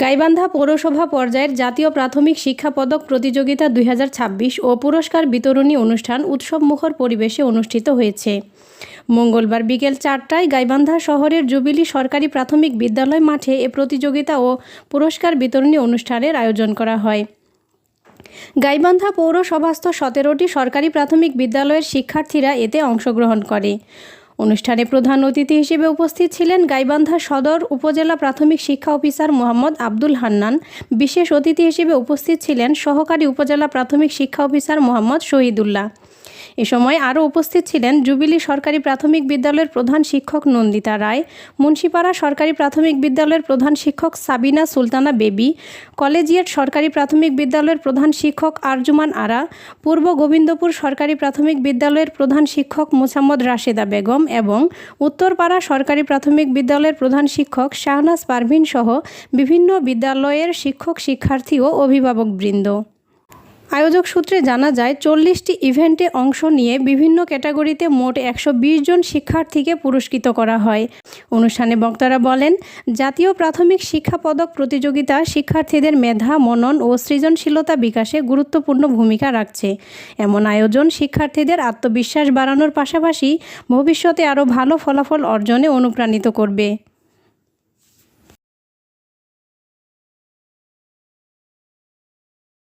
গাইবান্ধা পৌরসভা পর্যায়ের জাতীয় প্রাথমিক শিক্ষা পদক প্রতিযোগিতা 2026 ও পুরস্কার বিতরণী অনুষ্ঠান উৎসবমুখর পরিবেশে অনুষ্ঠিত হয়েছে। মঙ্গলবার বিকেল 4টায় গাইবান্ধা শহরের জুবিলি সরকারি প্রাথমিক বিদ্যালয় মাঠে এ প্রতিযোগিতা ও পুরস্কার বিতরণী অনুষ্ঠানের আয়োজন করা হয়। গাইবান্ধা পৌরসভাস্থ 17টি সরকারি প্রাথমিক বিদ্যালয়ের শিক্ষার্থীরা এতে অংশগ্রহণ করে। অনুষ্ঠানে প্রধান অতিথি হিসেবে উপস্থিত ছিলেন গাইবান্ধা সদর উপজেলা প্রাথমিক শিক্ষা অফিসার মোহাম্মদ আব্দুল হান্নান। বিশেষ অতিথি হিসেবে উপস্থিত ছিলেন সহকারী উপজেলা প্রাথমিক শিক্ষা অফিসার মোহাম্মদ শহীদুল্লাহ। এ সময় আরও উপস্থিত ছিলেন জুবিলি সরকারি প্রাথমিক বিদ্যালয়ের প্রধান শিক্ষক নন্দিতা রায়, মুন্সিপাড়া সরকারি প্রাথমিক বিদ্যালয়ের প্রধান শিক্ষক সাবিনা সুলতানা বেবি, কলেজিয়েট সরকারি প্রাথমিক বিদ্যালয়ের প্রধান শিক্ষক আরজুমান আরা, পূর্ব গোবিন্দপুর সরকারি প্রাথমিক বিদ্যালয়ের প্রধান শিক্ষক মোসাম্মদ রাশেদা বেগম এবং উত্তরপাড়া সরকারি প্রাথমিক বিদ্যালয়ের প্রধান শিক্ষক শাহনাজ পারভিন সহ বিভিন্ন বিদ্যালয়ের শিক্ষক, শিক্ষার্থী ও অভিভাবকবৃন্দ। আয়োজক সূত্রে জানা যায়, 40টি ইভেন্টে অংশ নিয়ে বিভিন্ন ক্যাটাগরিতে মোট 120 জন শিক্ষার্থীকে পুরস্কৃত করা হয়। অনুষ্ঠানে বক্তারা বলেন, জাতীয় প্রাথমিক শিক্ষা পদক প্রতিযোগিতা শিক্ষার্থীদের মেধা, মনন ও সৃজনশীলতা বিকাশে গুরুত্বপূর্ণ ভূমিকা রাখছে। এমন আয়োজন শিক্ষার্থীদের আত্মবিশ্বাস বাড়ানোর পাশাপাশি ভবিষ্যতে আরও ভালো ফলাফল অর্জনে অনুপ্রাণিত করবে।